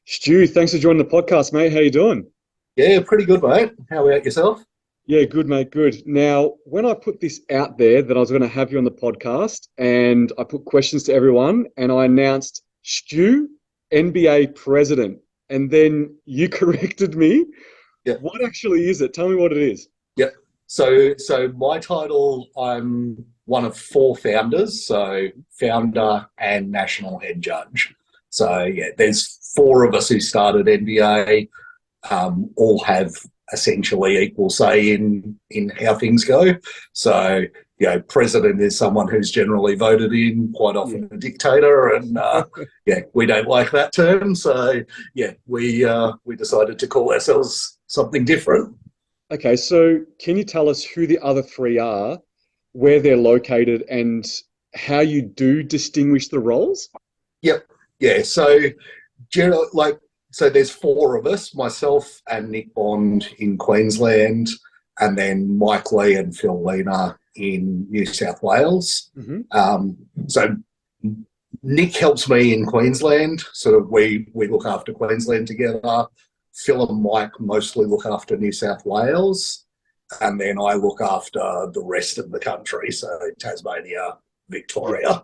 Stu, thanks for joining the podcast, mate. How you doing? Yeah, pretty good, mate. How about yourself? Yeah, good, mate. Good. Now, when I put this out there that I was going to have you on the podcast, and I put questions to everyone, and I announced Stu, NBA president, and then you corrected me. Yeah, What actually is it? Tell me what it is. yeah. So my title, I'm one of four founders, so founder and national head judge. So yeah, there's four of us who started NBA. All have essentially equal say in how things go. So president is someone who's generally voted in, quite Yeah. often a dictator, and yeah, we don't like that term. So yeah, we decided to call ourselves something different. Okay, so can you tell us who the other three are, where they're located, and how you do distinguish the roles? Yep, yeah. So so there's four of us, myself and Nick Bond in Queensland, and then Mike Lee and Phil Lena in New South Wales. Hmm. So Nick helps me in Queensland, so we look after Queensland together. Phil and Mike mostly look after New South Wales, and then I look after the rest of the country, so Tasmania, Yeah, Victoria. yeah,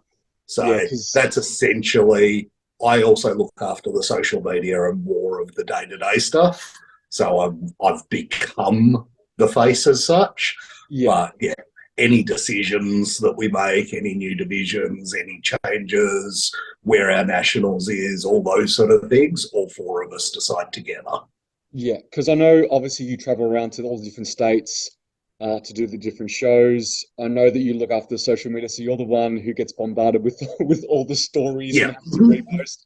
So because that's essentially, I also look after the social media and more of the day-to-day stuff. So I've become the face as such. yeah. But yeah, any decisions that we make, any new divisions, any changes, where our nationals is, all those sort of things, all four of us decide together. Yeah, because I know obviously you travel around to all the different states to do the different shows. I know that you look after social media, so you're the one who gets bombarded with with all the stories and Yeah, has to repost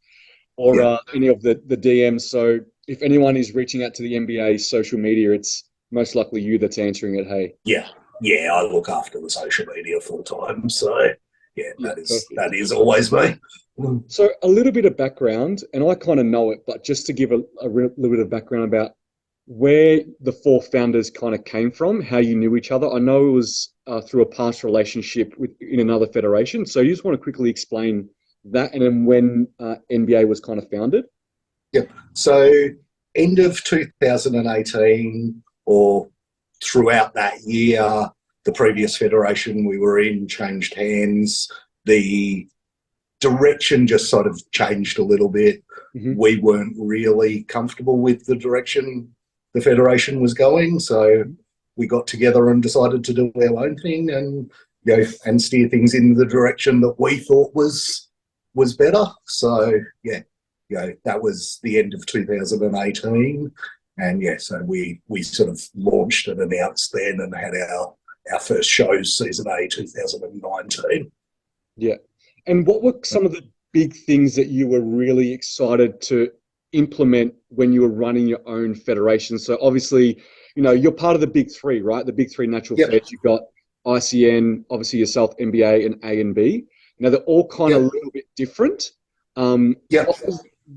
or yeah, any of the DMs. So if anyone is reaching out to the NBA social media, it's most likely you that's answering it. Hey, yeah, yeah. I look after the social media full time. So yeah, yeah, that perfect. is always me. So a little bit of background, and I kind of know it, but just to give little bit of background about where the four founders kind of came from, how you knew each other. I know it was through a past relationship in another federation. So you just want to quickly explain that, and then when NBA was kind of founded. Yep. So end of 2018 or throughout that year, the previous federation we were in changed hands. The direction just sort of changed a little bit. Hmm. We weren't really comfortable with the direction the federation was going, so we got together and decided to do our own thing and and steer things in the direction that we thought was better. So yeah, that was the end of 2018, and yeah, so we sort of launched and announced then and had our first shows season A 2019. Yeah. And what were some of the big things that you were really excited to implement when you were running your own federation? So obviously, you're part of the big three, right? The big three natural Yep, feds. You've got ICN, obviously yourself, NBA and A and B. Now they're all kind of a yep, little bit different. yep,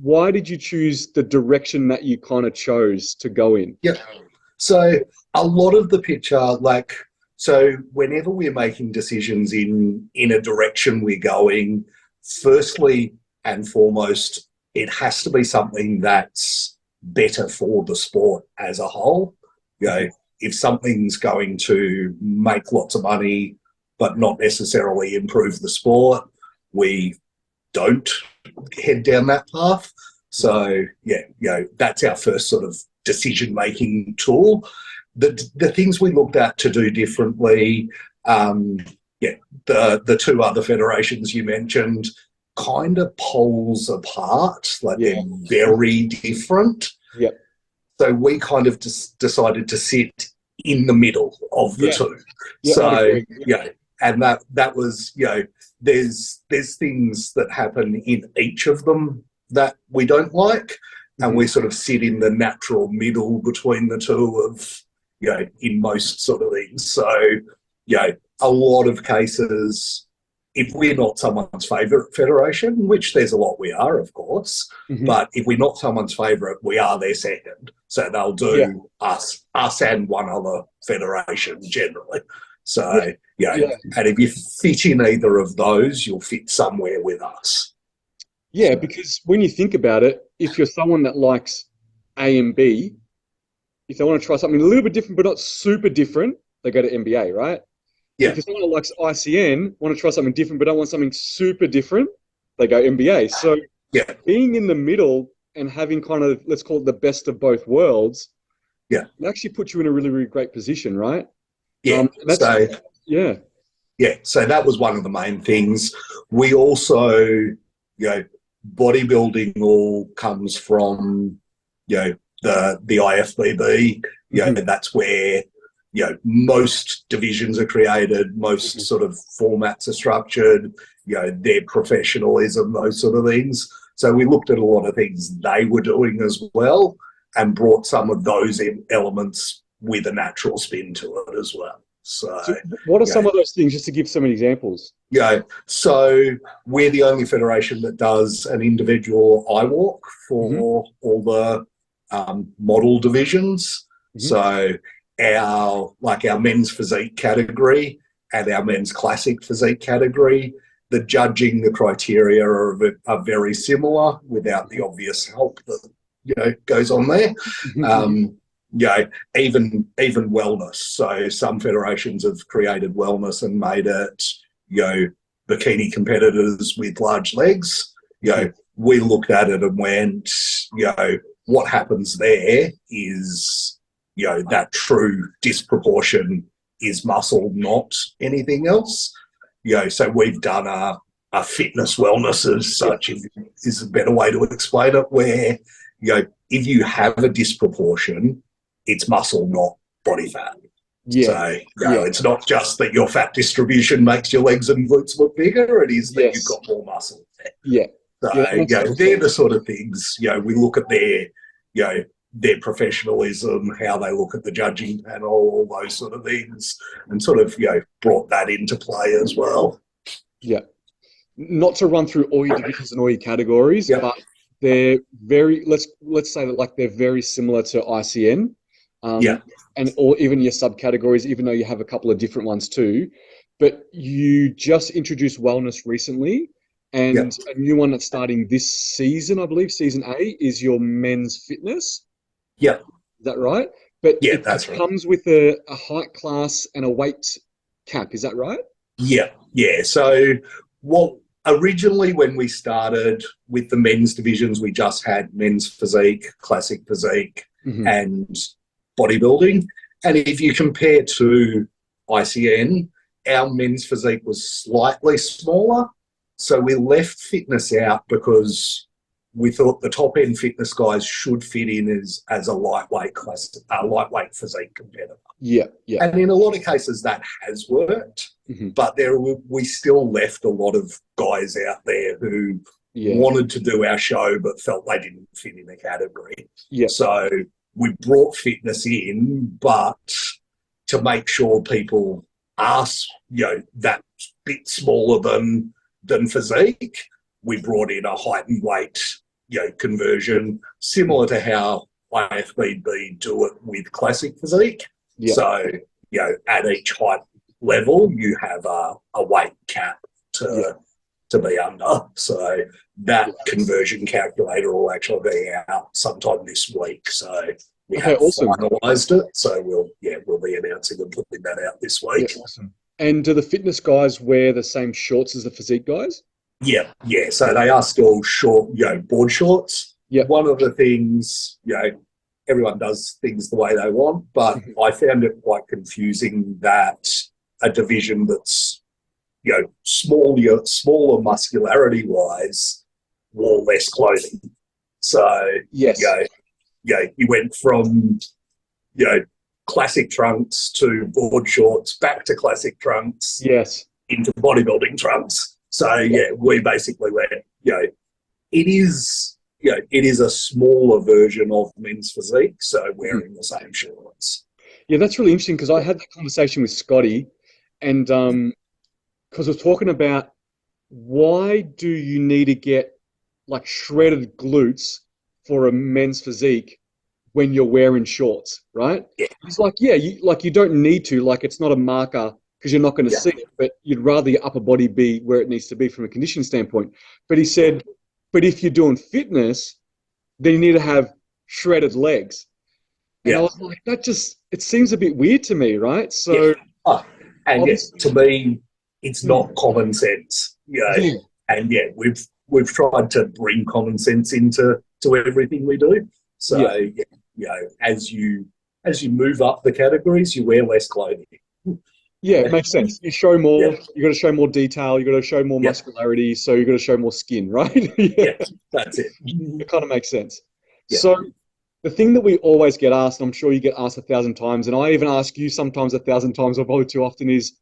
Why did you choose the direction that you kind of chose to go in? yep. So a lot of the picture, so whenever we're making decisions in a direction we're going, firstly and foremost, it has to be something that's better for the sport as a whole. You know, if something's going to make lots of money but not necessarily improve the sport, we don't head down that path. So yeah, that's our first sort of decision making tool. The things we looked at to do differently, yeah, the two other federations you mentioned, kind of poles apart, like Yeah. they're very different. Yep. So we kind of just decided to sit in the middle of the Yeah. two. Yeah, I'd So agree. Yeah. and that was there's things that happen in each of them that we don't like, and Mhm. we sort of sit in the natural middle between the two of in most sort of things. So a lot of cases, if we're not someone's favourite federation, which there's a lot we are, of course, Mhm. but if we're not someone's favourite, we are their second. So they'll Yeah. do us and one other federation generally. Yeah. So, Yeah. and if you fit in either of those, you'll fit somewhere with us. Yeah, So, because when you think about it, if you're someone that likes A and B, if they want to try something a little bit different but not super different, they go to MBA, right? If Yeah, you're someone that likes ICN, want to try something different but don't want something super different, they go MBA. So yeah, being in the middle and having kind of, let's call it the best of both worlds, yeah, it actually puts you in a really, really great position, right? yeah. And that's, yeah. Yeah, so that was one of the main things. We also, bodybuilding all comes from, the IFBB. Mhm. That's where, most divisions are created, most Mhm. sort of formats are structured, their professionalism, those sort of things. So we looked at a lot of things they were doing as well and brought some of those elements with a natural spin to it as well. So, So what are you know, some of those things, just to give some examples? so we're the only federation that does an individual eye walk Hmm. for all the model divisions. Hmm. So our men's physique category and our men's classic physique category, the judging, the criteria are very similar without the obvious help that goes on there. Hmm. Um, even wellness. So some federations have created wellness and made it, bikini competitors with large legs. Hmm. We looked at it and went, what happens there is, that true disproportion is muscle, not anything else. So we've done a fitness wellness as Yeah. such, is a better way to explain it, where, if you have a disproportion, it's muscle, not body fat. Yeah. So, Yeah. it's not just that your fat distribution makes your legs and glutes look bigger, it is that you've Yes. got more muscle there. Yeah. Yeah, that So, makes total they're the sense. sort of things, we look at their professionalism, how they look at the judging panel, all those sort of things, and sort of, brought that into play as well. Yeah. Not to run through all your divisions and all your categories, Yep. but they're very, let's say that like they're very similar to ICN, Yeah. and or even your subcategories, even though you have a couple of different ones too. But you just introduced wellness recently, Yeah. and a new one that's starting this season, I believe, season A, is your men's fitness. Yeah. Is that right? But Yeah. it That's right. comes with a height class and a weight cap. Is that right? Yeah, yeah. So, what originally when we started with the men's divisions, we just had men's physique, classic physique, Hmm. and bodybuilding. And if you compare to ICN, our men's physique was slightly smaller. So we left fitness out because we thought the top end fitness guys should fit in as a lightweight physique competitor. Yeah, yeah. And in a lot of cases, that has worked, Hmm. but we still left a lot of guys out there who Yeah, wanted to do our show but felt they didn't fit in the category. yeah. So we brought fitness in, but to make sure people are, that bit smaller than physique, we brought in a height and weight, conversion, similar to how IFBB do it with classic physique. Yeah. So, at each height level, you have a weight cap Yeah, to be under. So that yeah. conversion calculator will actually be out sometime this week. So we Okay, have awesome. finalised it. So we'll be announcing and putting that out this Yeah, week. awesome. And do the fitness guys wear the same shorts as the physique guys? Yeah, yeah. So they are still short, board shorts. Yeah. One of the things, everyone does things the way they want, but Mhm. I found it quite confusing that a division that's, smaller muscularity wise wore less clothing. So, Yes. you went from, classic trunks to board shorts, back to classic trunks, Yes. into bodybuilding trunks. So Yeah. we basically went, it is a smaller version of men's physique, so Mhm. wearing the same shorts. Yeah, that's really interesting because I had that conversation with Scotty, and because we're talking about why do you need to get like shredded glutes for a men's physique when you're wearing shorts, right? Yeah, He's like, yeah, you don't need to, like it's not a marker because you're not going to yeah, see it, but you'd rather your upper body be where it needs to be from a conditioning standpoint. But he said, but if you're doing fitness, then you need to have shredded legs. And I Yeah, was like, that just, it seems a bit weird to me, right? yeah. So Oh, and yeah, obviously, to me, it's mm, not common sense. yeah, And yeah, we've tried to bring common sense into everything we do. yeah, So yeah, as you move up the categories, you wear less clothing. yeah, it makes sense. You show Yeah, more, you got to show more detail, you got to show more yeah, muscularity, so you got to show more skin, right? Yeah, yeah. That's it. it kind of makes sense. Yeah, So the thing that we always get asked, and I'm sure you get asked 1,000 times, and I even ask you sometimes 1,000 times, or probably too often, is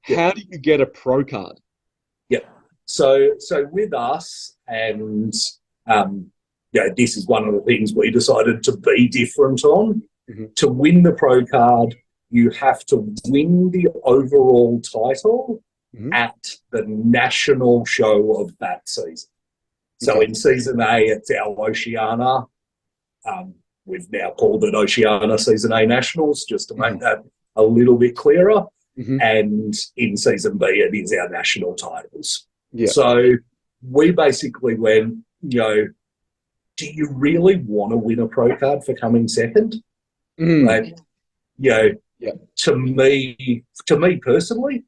yeah, how do you get a pro card? yeah. So with us, and this is one of the things we decided to be different on. Hmm. To win the pro card, you have to win the overall title Hmm. at the national show of that season. So Okay. in season A, it's our Oceania. We've now called it Oceania Season A Nationals, just to make Hmm. that a little bit clearer. Hmm. And in season B, it is our national titles. Yeah. So we basically went, do you really want to win a pro card for coming second? Mm. Like, you know, Yeah. to me personally,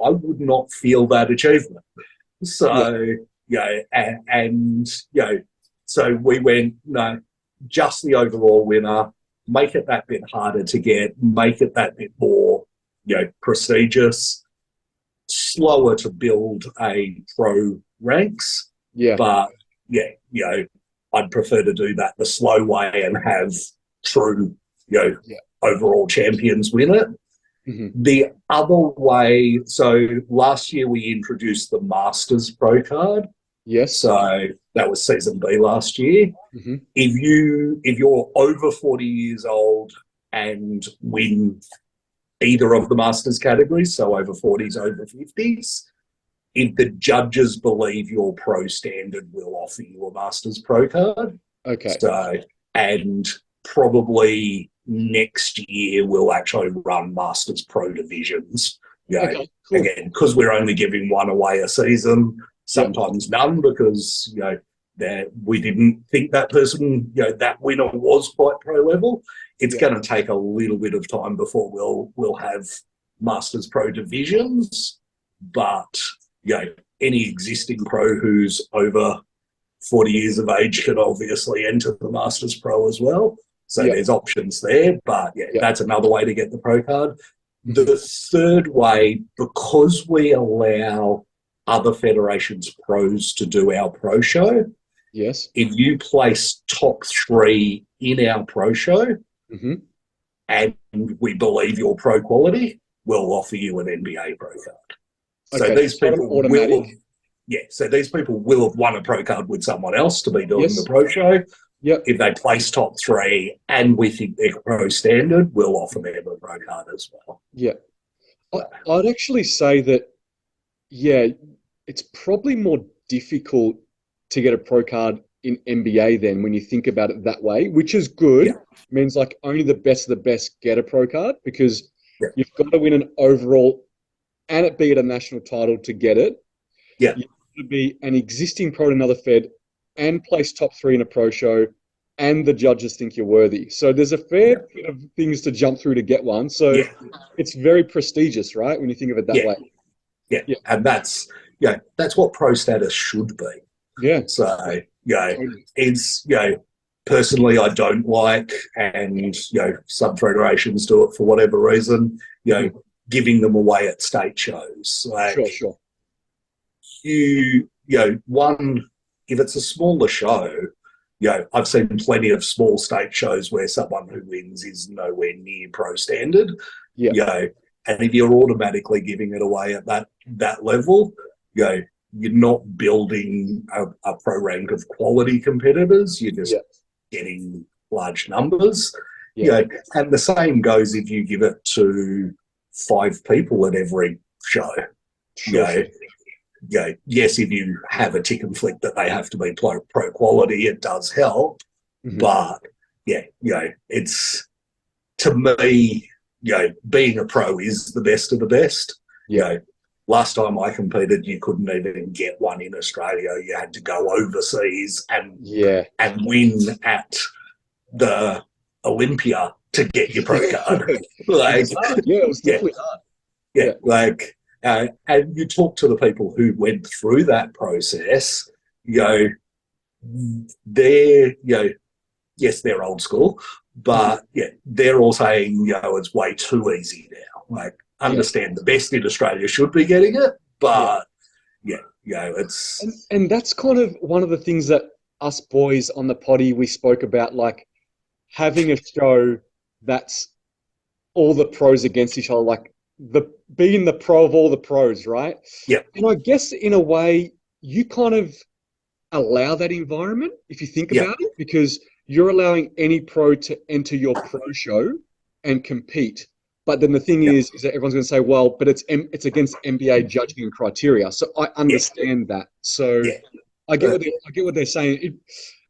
I would not feel that achievement. Yeah. So, so we went, no, just the overall winner, make it that bit harder to get, make it that bit more, prestigious, slower to build a pro ranks. Yeah. But yeah, I'd prefer to do that the slow way and have true, Yeah. overall champions win it. Hmm. The other way, so last year we introduced the Masters Pro card. Yes. So that was season B last year. Hmm. If you're over 40 years old and win either of the Masters categories, so over 40s, over 50s, if the judges believe your pro standard, will offer you a Masters Pro card. Okay. So, and probably next year we'll actually run Masters Pro divisions. Okay. Cool. Again, because we're only giving one away a season, Yep. sometimes none, because that we didn't think that person, that winner was quite pro level. It's Yeah. going to take a little bit of time before we'll have Masters Pro divisions, but any existing pro who's over 40 years of age can obviously enter the Masters Pro as well. So Yep. there's options there, but Yep. that's another way to get the pro card. Hmm. The third way, because we allow other federations' pros to do our pro show, Yes. if you place top 3 in our pro show Hmm. and we believe your pro quality, we'll offer you an NBA pro card. So Okay. these It's not an people will automatic. have, so these people will have won a pro card with someone else to be doing the Yes. pro show. Yep. If they place top 3 and we think they're pro standard, we'll offer them a pro card as well. Yeah. I'd actually say that, yeah, it's probably more difficult to get a pro card in NBA then when you think about it that way, which is good. Yeah, It means like only the best of the best get a pro card because yeah, you've got to win an overall and it be at a national title to get it. yeah, You've got to be an existing pro in another Fed and place top 3 in a pro show and the judges think you're worthy. So there's a fair yeah, bit of things to jump through to get one. So yeah, it's very prestigious, right? When you think of it that yeah, way. yeah. Yeah. And that's what pro status should be. Yeah. So, Totally. it's, personally, I don't like, and, some federations do it for whatever reason, Mhm. giving them away at state shows. Like, Sure, sure. one, if it's a smaller show, I've seen plenty of small state shows where someone who wins is nowhere near pro standard. Yeah. And if you're automatically giving it away at that level, you're not building a pro rank of quality competitors. You're just Yeah. getting large numbers. Yeah. And the same goes if you give it to 5 people at every show. Sure, sure. Yes, if you have a tick and flick that they have to be pro quality, it does help. Mhm. But it's, to me, being a pro is the best of the best. Yeah. last time I competed, you couldn't even get one in Australia. You had to go overseas and win at the Olympia to get your pro card. Like, it was definitely hard. Like, and you talk to the people who went through that process, they're, yes, they're old school, but they're all saying, it's way too easy now. Like, understand the best in Australia should be getting it, but it's... And that's kind of one of the things that us boys on the potty, we spoke about, like having a show that's all the pros against each other, like being the pro of all the pros, right? Yeah. And I guess in a way, you kind of allow that environment if you think about it, because you're allowing any pro to enter your pro show and compete. But then the thing is that everyone's going to say, well, but it's against NBA judging and criteria. So I understand that. So I get what they're saying.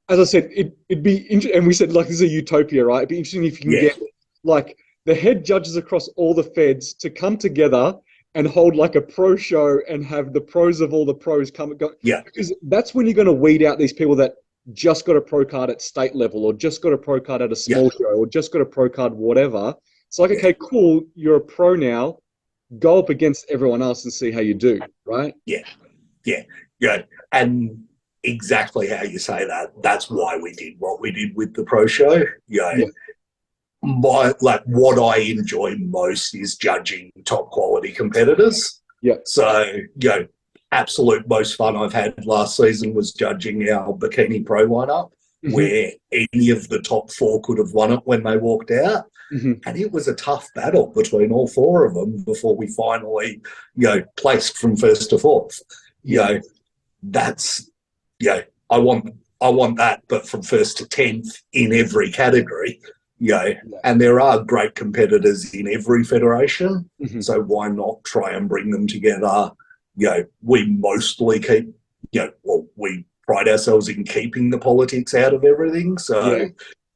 As I said, it'd be interesting, and we said, like, this is a utopia, right? It'd be interesting if you can get like the head judges across all the feds to come together and hold like a pro show and have the pros of all the pros come and go. Yeah. Because that's when you're going to weed out these people that just got a pro card at state level, or just got a pro card at a small show, or just got a pro card, whatever. It's like, okay, cool, you're a pro now. Go up against everyone else and see how you do, right? Yeah. And exactly how you say that. That's why we did what we did with the pro show. What I enjoy most is judging top quality competitors. Yeah. So, absolute most fun I've had last season was judging our Bikini Pro lineup, where any of the top four could have won it when they walked out. And it was a tough battle between all four of them before we finally, placed from first to fourth. That's, I want that, but from first to 10th in every category. And there are great competitors in every federation, so why not try and bring them together? We mostly keep, we pride ourselves in keeping the politics out of everything. So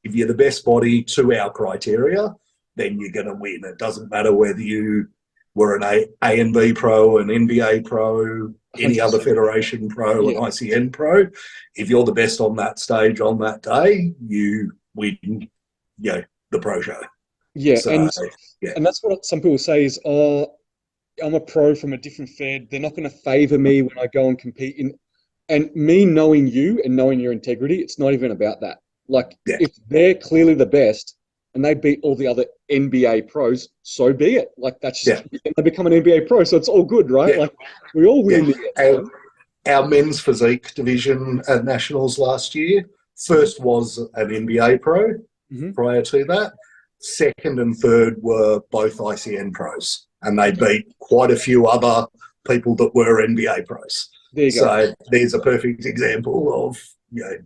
if you're the best body to our criteria, then you're going to win. It doesn't matter whether you were an A and B pro, an NBA pro, any other federation pro, an ICN pro. If you're the best on that stage on that day, you win. The pro show. And that's what some people say is, I'm a pro from a different fed. They're not going to favour me when I go and compete. And me knowing you and knowing your integrity, it's not even about that. Like, if they're clearly the best and they beat all the other NBA pros, so be it. Like, that's just, they become an NBA pro, so it's all good, right? Like, we all win. Our men's physique division at Nationals last year, first was an NBA pro. Prior to that, second and third were both ICN pros, and they beat quite a few other people that were NBA pros. There you go. So there's a perfect example of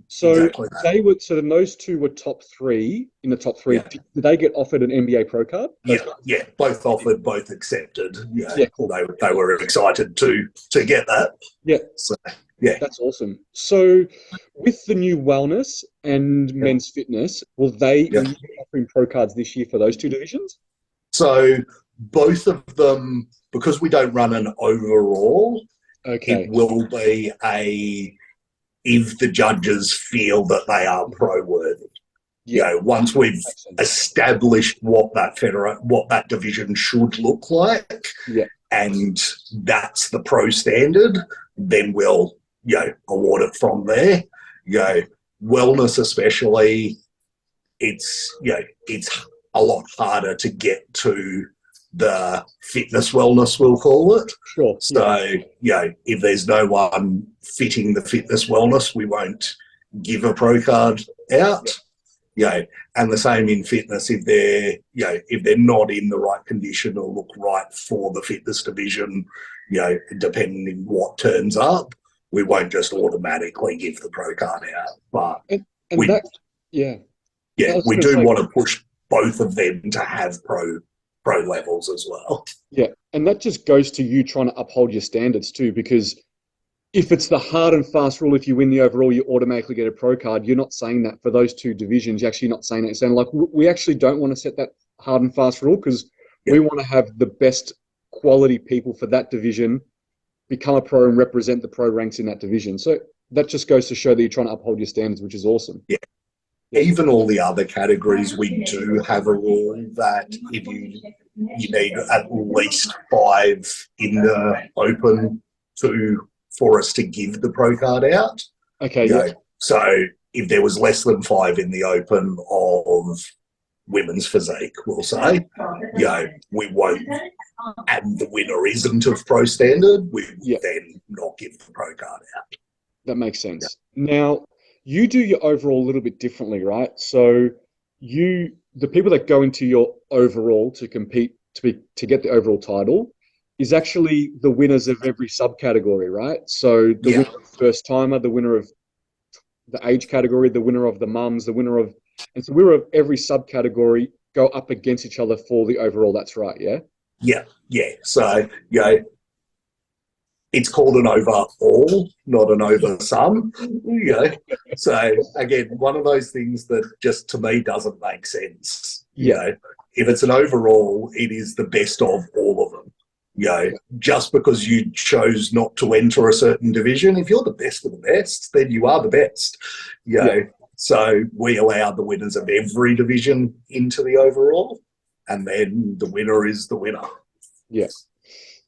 so exactly that. So then those two were top three in the top three. Did they get offered an NBA pro card? Both offered, both accepted. Cool. They were excited to get that. So that's awesome. So with the new wellness and men's fitness, will they be offering pro cards this year for those two divisions? So both of them, because we don't run an overall, it will be if the judges feel that they are pro worthy. Once we've established what that division should look like, and that's the pro standard, then we'll award it from there. Wellness especially, it's a lot harder to get to the fitness wellness, we'll call it. So, if there's no one fitting the fitness wellness, we won't give a pro card out. And the same in fitness, if they're not in the right condition or look right for the fitness division, depending on what turns up, we won't just automatically give the pro card out. But we do want to push both of them to have pro levels as well. And that just goes to you trying to uphold your standards too, because if it's the hard and fast rule, if you win the overall, you automatically get a pro card. You're not saying that for those two divisions. You're actually not saying that. You're saying, like, we actually don't want to set that hard and fast rule because we want to have the best quality people for that division become a pro and represent the pro ranks in that division. So that just goes to show that you're trying to uphold your standards, which is awesome. Yeah. Even all the other categories, we do have a rule that if you need at least 5 in the open for us to give the pro card out. Okay, yeah. So if there was less than 5 in the open of women's physique, we'll say, we won't, and the winner isn't of pro standard, we will then not give the pro card out. That makes sense. Now, you do your overall a little bit differently, right? So the people that go into your overall to compete to get the overall title is actually the winners of every subcategory, right? So the winner of first timer, the winner of the age category, the winner of the mums, the winner of every subcategory go up against each other for the overall. That's right, yeah? Yeah. So, it's called an overall, not an over sum. So again, one of those things that just to me doesn't make sense. If it's an overall, it is the best of all of them. Just because you chose not to enter a certain division, if you're the best of the best, then you are the best. So we allow the winners of every division into the overall, and then the winner is the winner. Yes.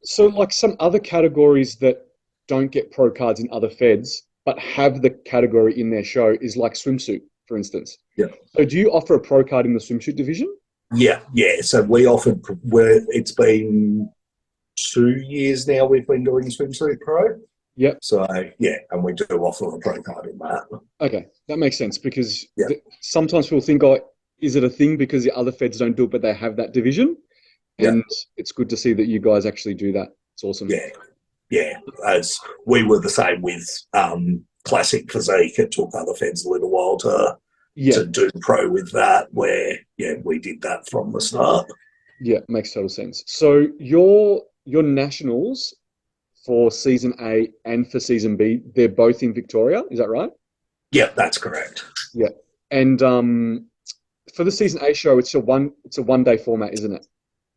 So like some other categories that don't get pro cards in other feds, but have the category in their show is like swimsuit, for instance. So do you offer a pro card in the swimsuit division? Yeah. So we offered, it's been 2 years now we've been doing swimsuit pro. So, and we do offer a pro card in that. Okay, that makes sense because sometimes people think, is it a thing because the other feds don't do it, but they have that division? And it's good to see that you guys actually do that. It's awesome. Yeah. As we were the same with classic physique. It took other feds a little while to do pro with that, where we did that from the start. Yeah, makes total sense. So your nationals for season A and for season B, they're both in Victoria. Is that right? Yeah, that's correct. Yeah, and for the season A show, it's a 1 day format, isn't it?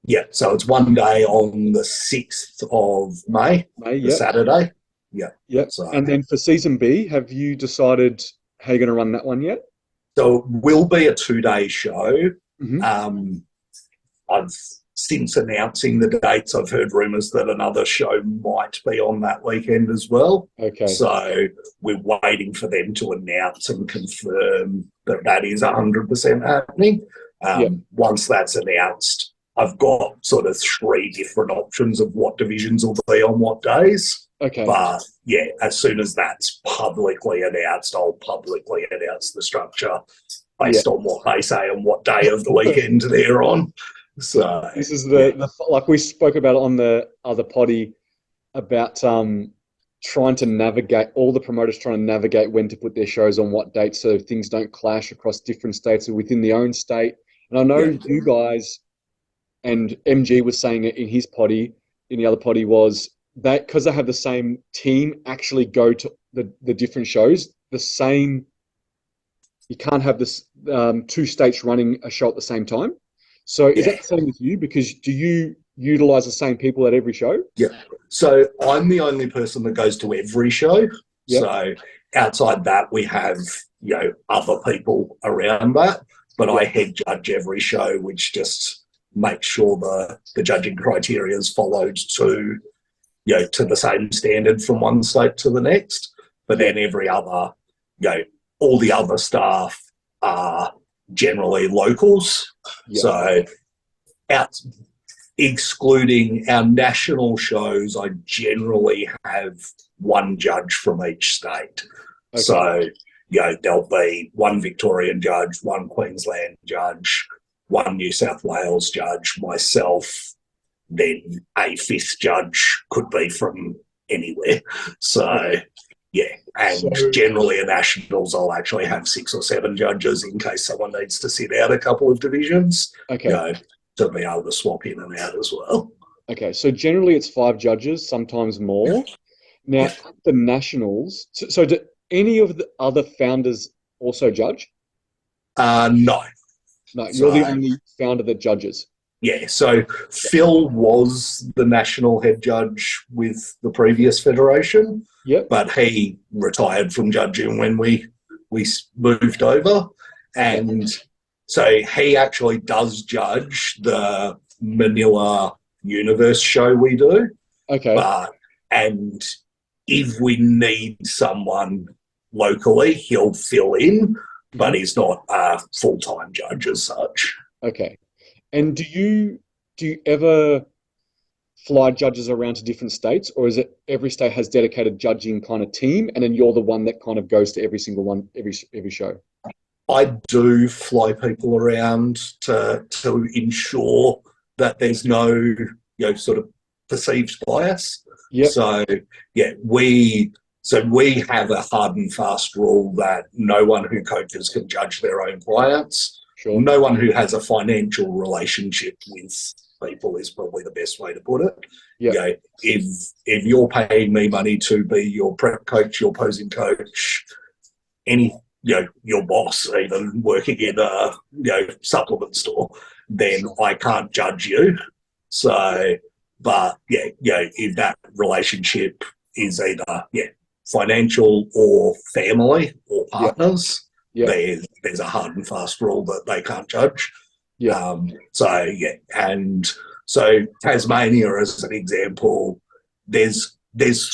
Yeah, so it's 1 day on the 6th of May, Saturday. Yeah. So, and then for season B, have you decided how you're going to run that one yet? So it will be a 2-day show. I've since announcing the dates, I've heard rumours that another show might be on that weekend as well. Okay. So we're waiting for them to announce and confirm that is 100% happening. Once that's announced, I've got sort of 3 different options of what divisions will be on what days. Okay. But as soon as that's publicly announced, I'll publicly announce the structure based on what they say and what day of the weekend they're on. So this is the like we spoke about on the other potty about trying to navigate, all the promoters trying to navigate when to put their shows on what dates so things don't clash across different states or within the own state. And I know you guys, and MG was saying it in his potty, in the other potty, was that because they have the same team actually go to the different shows, the same, you can't have this 2 states running a show at the same time. So is that the same with you? Because do you utilize the same people at every show? Yeah. So I'm the only person that goes to every show. Yep. So outside that, we have, other people around that. But I head judge every show, which just makes sure the judging criteria is followed to the same standard from one state to the next. But then every other, all the other staff are generally locals. So excluding our national shows, I generally have 1 judge from each state. Okay. So, there'll be 1 Victorian judge, 1 Queensland judge, 1 New South Wales judge, myself, then a 5th judge could be from anywhere. So, and generally at nationals, I'll actually have 6 or 7 judges in case someone needs to sit out a couple of divisions. Okay. To be able to swap in and out as well. Okay, so generally it's 5 judges, sometimes more. Now, at the nationals, so do any of the other founders also judge? No. No, you're the only founder that judges. Yeah, so Phil was the national head judge with the previous federation, Yep. but he retired from judging when we moved over, and so he actually does judge the Manila Universe show we do. Okay. But and if we need someone locally, he'll fill in, but he's not a full-time judge as such. Okay. And do you ever fly judges around to different states, or is it every state has dedicated judging kind of team, and then you're the one that kind of goes to every single one, every show? I do fly people around to ensure that there's no sort of perceived bias. Yep. So we have a hard and fast rule that no one who coaches can judge their own clients. Sure. No one who has a financial relationship with people is probably the best way to put it. Yep. If you're paying me money to be your prep coach, your posing coach, your boss, even working in a supplement store, then I can't judge you. So, but if that relationship is either financial or family or partners, there's a hard and fast rule that they can't judge. And so Tasmania, as an example, there's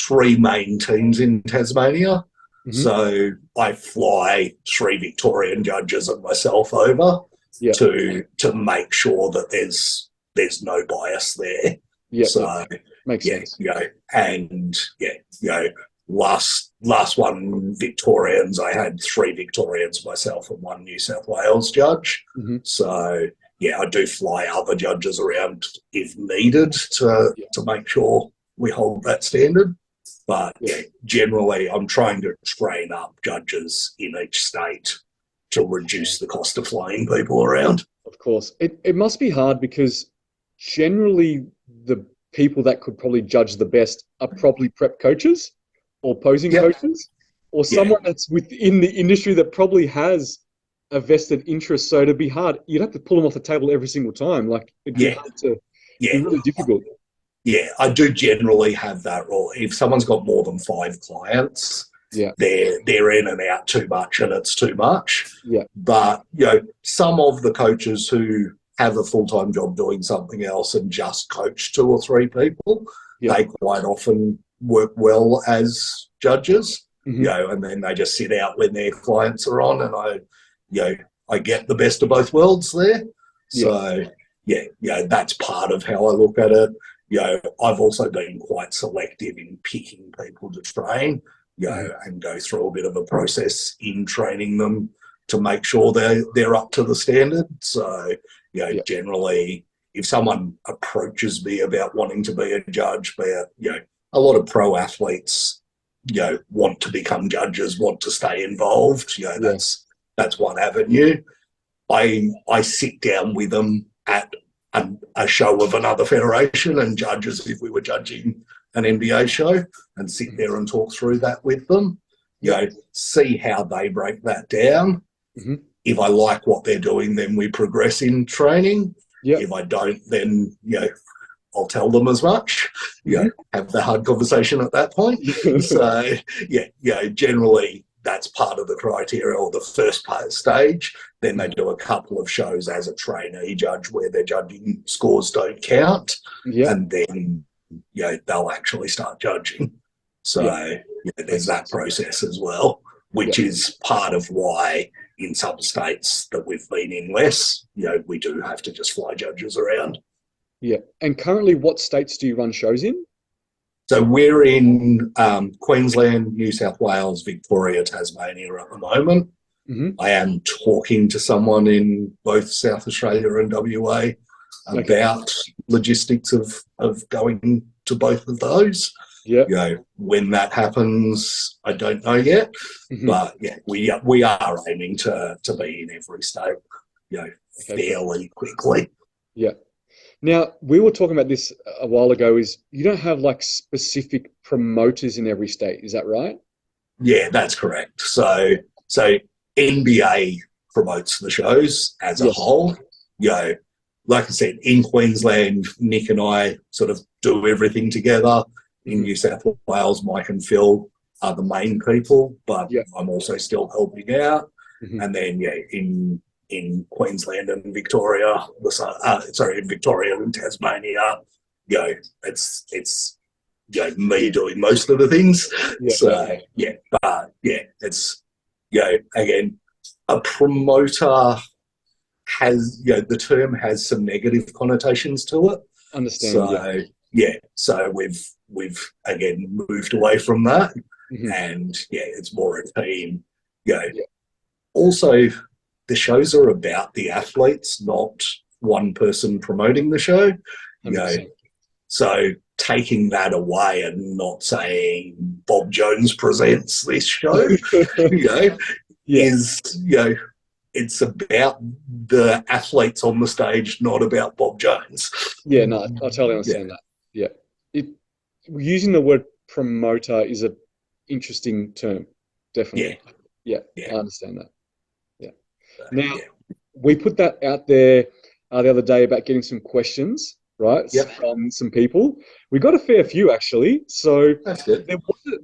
three main teams in Tasmania. So I fly 3 Victorian judges and myself over to make sure that there's no bias there. So makes sense. Last one Victorians, I had 3 Victorians myself and 1 New South Wales judge. So I do fly other judges around if needed to make sure we hold that standard. But generally, I'm trying to train up judges in each state to reduce the cost of flying people around. Of course. It must be hard because generally the people that could probably judge the best are probably prep coaches or posing coaches or someone that's within the industry that probably has a vested interest. So it'd be hard. You'd have to pull them off the table every single time. Like it'd be hard to be really difficult. Yeah, I do generally have that rule. If someone's got more than 5 clients, they're in and out too much and it's too much. But some of the coaches who have a full-time job doing something else and just coach 2 or 3 people, they quite often work well as judges. And then they just sit out when their clients are on, and I get the best of both worlds there. So that's part of how I look at it. I've also been quite selective in picking people to train, and go through a bit of a process in training them to make sure they're up to the standard. So, generally, if someone approaches me about wanting to be a judge, a lot of pro athletes, want to become judges, want to stay involved. That's one avenue. I sit down with them at a show of another federation and judge as if we were judging an NBA show and sit there and talk through that with them, see how they break that down. If I like what they're doing, then we progress in training. If I don't, then, I'll tell them as much, have the hard conversation at that point. So, generally that's part of the criteria or the first stage. Then they do a couple of shows as a trainee judge where their judging scores don't count. And then, they'll actually start judging. So there's that process as well, which is part of why in some states that we've been in less, we do have to just fly judges around. And currently what states do you run shows in? So we're in Queensland, New South Wales, Victoria, Tasmania at the moment. I am talking to someone in both South Australia and WA about logistics of going to both of those. When that happens, I don't know yet. But we are aiming to be in every state, fairly quickly. Now, we were talking about this a while ago, is you don't have like specific promoters in every state, is that right? Yeah, that's correct. So NBA promotes the shows as a whole. like I said, in Queensland, Nick and I sort of do everything together. In New South Wales, Mike and Phil are the main people, but I'm also still helping out. And then, in Queensland and Victoria, in Victoria and Tasmania, it's me doing most of the things. It's again, a promoter has the term has some negative connotations to it. So we've again moved away from that, and it's more a team. Also, the shows are about the athletes, not one person promoting the show. So taking that away and not saying Bob Jones presents this show, is it's about the athletes on the stage, not about Bob Jones. Yeah, no, I totally understand that. Yeah, using the word promoter is an interesting term, definitely. Yeah, I understand that. Now, we put that out there the other day about getting some questions, right, from some people. We got a fair few, actually. So that's good.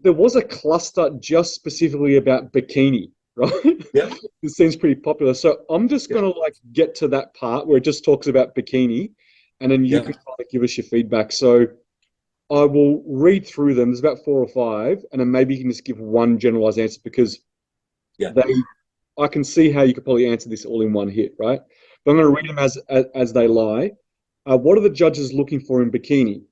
There was a cluster just specifically about bikini, right? It seems pretty popular. So I'm just going to get to that part where it just talks about bikini, and then you can kind of give us your feedback. So I will read through them. There's about 4 or 5, and then maybe you can just give one generalized answer because I can see how you could probably answer this all in one hit, right? But I'm going to read them as they lie. What are the judges looking for in bikini?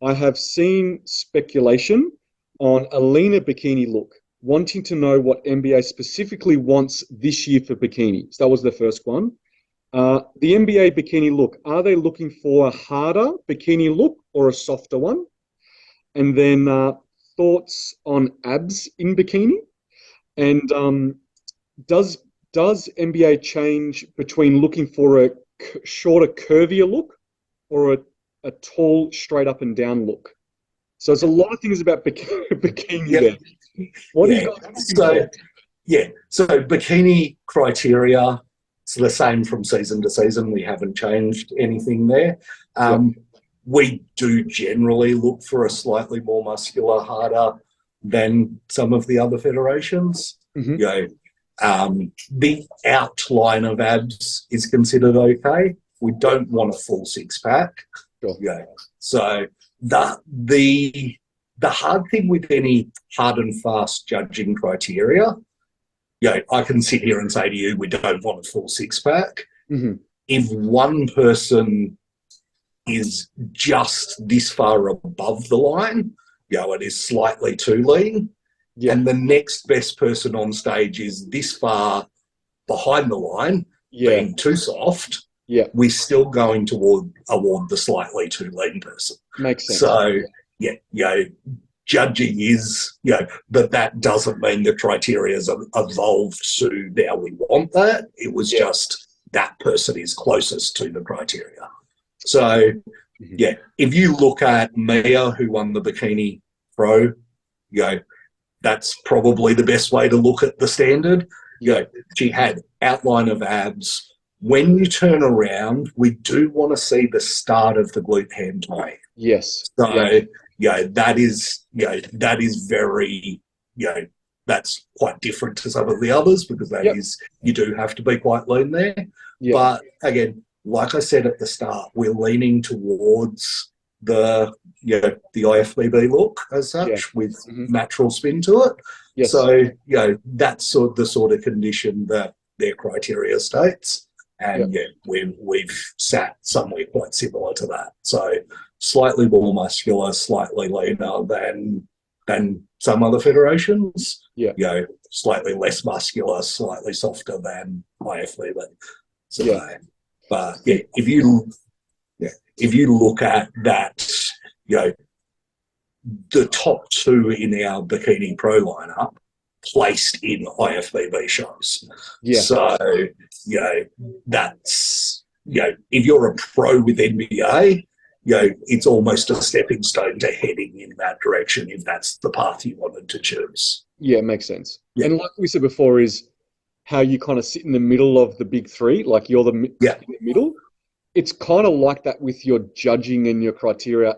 I have seen speculation on a leaner bikini look, wanting to know what NBA specifically wants this year for bikini. So that was the first one. The NBA bikini look, are they looking for a harder bikini look or a softer one? And then thoughts on abs in bikini. And does NBA change between looking for a shorter, curvier look or a tall, straight up and down look? So there's a lot of things about bikini there. What do you got? So bikini criteria, it's the same from season to season. We haven't changed anything there. We do generally look for a slightly more muscular, harder than some of the other federations. The outline of abs is considered okay. We don't want a full 6-pack. So the hard thing with any hard and fast judging criteria, I can sit here and say to you, we don't want a full 6-pack. If one person is just this far above the line, it is slightly too lean. And the next best person on stage is this far behind the line, being too soft, we're still going to award the slightly too lean person. Makes sense. So, judging is, but that doesn't mean the criteria has evolved to now we want that. It was just that person is closest to the criteria. So, if you look at Mia, who won the Bikini Pro, that's probably the best way to look at the standard. She had outline of abs. When you turn around, we do want to see the start of the glute hand tie. Yes. So, that is very, that's quite different to some of the others because that is, you do have to be quite lean there. But again, like I said at the start, we're leaning towards the IFBB look as such with natural spin to it. So that's the sort of condition that their criteria states, and we've sat somewhere quite similar to that. So slightly more muscular, slightly leaner than some other federations. Slightly less muscular, slightly softer than IFBB. So, but if you look at that, the top 2 in our Bikini Pro lineup placed in IFBB shows. So, that's, if you're a pro with NBA, it's almost a stepping stone to heading in that direction if that's the path you wanted to choose. Yeah, it makes sense. And like we said before, is how you kind of sit in the middle of the big 3, like you're in the middle. it's kind of like that with your judging and your criteria.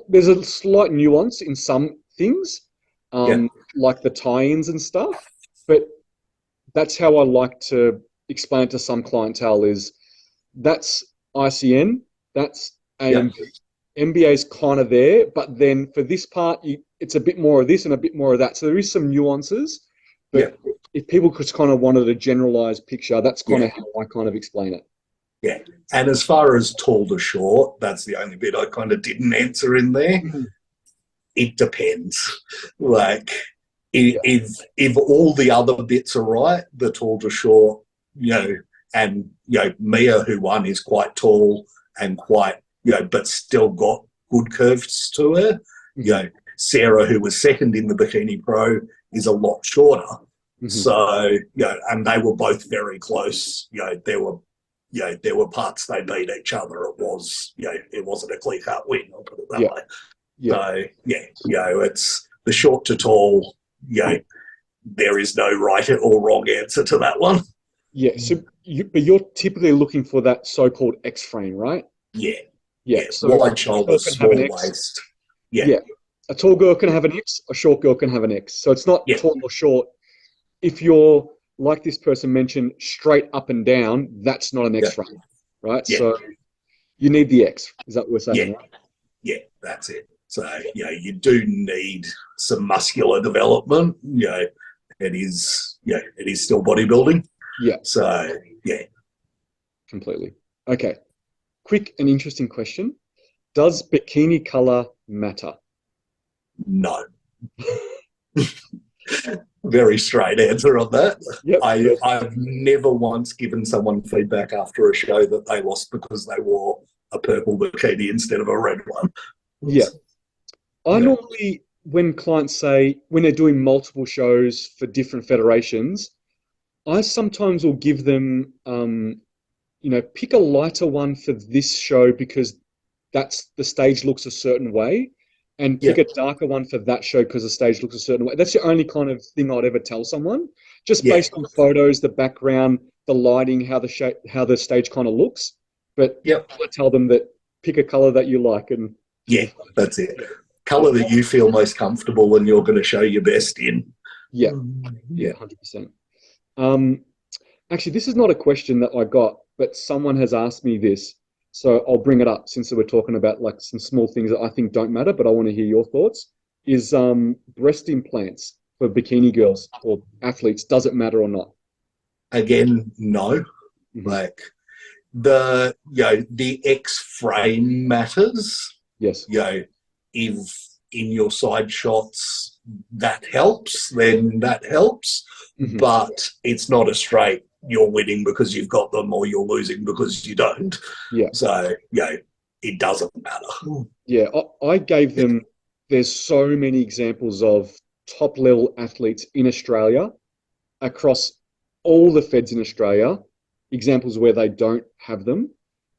There's a slight nuance in some things, Yeah. like the tie-ins and stuff, but that's how I like to explain it to some clientele is that's ICN, that's Yeah. AMB. MBA's kind of there, but then for this part, it's a bit more of this and a bit more of that. So there is some nuances, Yeah. but if people just kind of wanted a generalized picture, that's kind of how I kind of explain it. Yeah. And as far as tall to short, that's the only bit I kind of didn't answer in there. It depends. Like, if all the other bits are right, the tall to short, and Mia, who won, is quite tall and quite, but still got good curves to her. Sarah, who was second in the Bikini Pro, is a lot shorter. So, and they were both very close. There were parts they beat each other. It wasn't a clear-cut win, I'll put it that way. So, it's the short to tall, there is no right or wrong answer to that one. Yeah, so but you're typically looking for that so-called X frame, right? Yeah. So wide shoulders, small waist. Yeah. A tall girl can have an X, a short girl can have an X. So it's not tall or short. If you're, like this person mentioned, straight up and down, that's not an X frame, right? So you need the X. Is that what we're saying, right? Yeah, that's it. So, you do need some muscular development. It is still bodybuilding. Yeah. So, yeah. Completely. Okay. Quick and interesting question. Does bikini color matter? No. Very straight answer on that. Yep. I've never once given someone feedback after a show that they lost because they wore a purple bikini instead of a red one. Yeah. I normally, when clients say, when they're doing multiple shows for different federations, I sometimes will give them, pick a lighter one for this show because that's the stage looks a certain way, and pick a darker one for that show because the stage looks a certain way. That's the only kind of thing I'd ever tell someone, just based on photos, the background, the lighting, how the stage kind of looks. But I tell them that pick a color that you like, and that's it. Color that you feel most comfortable and you're going to show your best in. Yeah, 100%. Actually, this is not a question that I got, but someone has asked me this. So I'll bring it up since we're talking about like some small things that I think don't matter, but I want to hear your thoughts. Is breast implants for bikini girls or athletes, does it matter or not? Again, no. Like the X frame matters. Yes. If in your side shots that helps, then that helps. But it's not a straight you're winning because you've got them or you're losing because you don't. So, it doesn't matter. Yeah, I gave them, there's so many examples of top level athletes in Australia across all the feds in Australia, examples where they don't have them.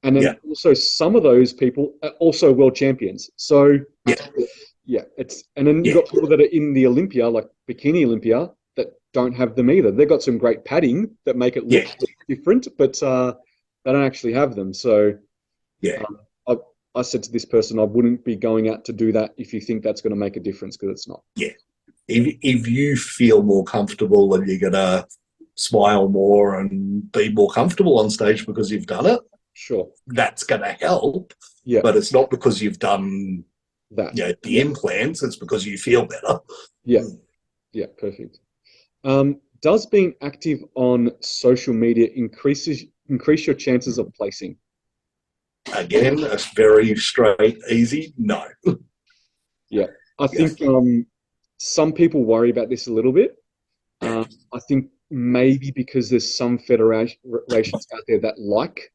And then also some of those people are also world champions. So and then you've got people that are in the Olympia, like Bikini Olympia, that don't have them either. They've got some great padding that make it look different, but they don't actually have them. So I said to this person, I wouldn't be going out to do that if you think that's going to make a difference, because it's not. Yeah. If you feel more comfortable and you're going to smile more and be more comfortable on stage because you've done it, sure, that's going to help. Yeah. But it's not because you've done that. The implants, it's because you feel better. Yeah. Yeah, perfect. Does being active on social media increase your chances of placing? Again, it's very straight, easy. No. Yeah. I think some people worry about this a little bit. I think maybe because there's some federations out there that like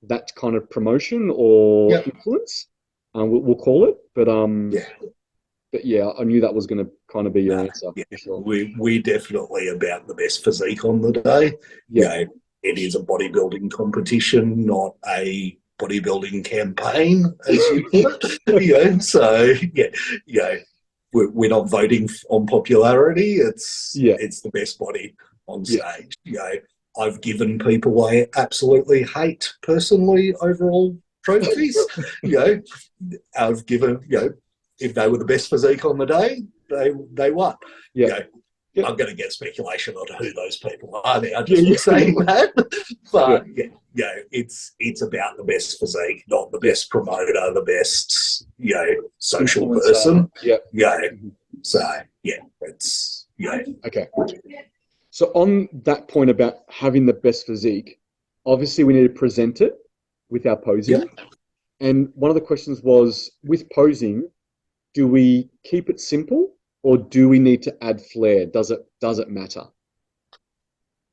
that kind of promotion or influence, we'll call it. But I knew that was going to kind of be your answer. Yeah. For sure. We're definitely about the best physique on the day. Yeah. It is a bodybuilding competition, not a bodybuilding campaign, as you put it. So we're not voting on popularity. It's the best body on stage. I've given people I absolutely hate personally overall trophies. I've given, if they were the best physique on the day, they won. Yeah. I'm going to get speculation on who those people are now, Yeah, just saying that. But it's about the best physique, not the best promoter, the best, social Influencer. person. Yeah. So it's Okay. So on that point about having the best physique, obviously we need to present it with our posing. Yep. And one of the questions was, with posing, do we keep it simple or do we need to add flair? Does it matter?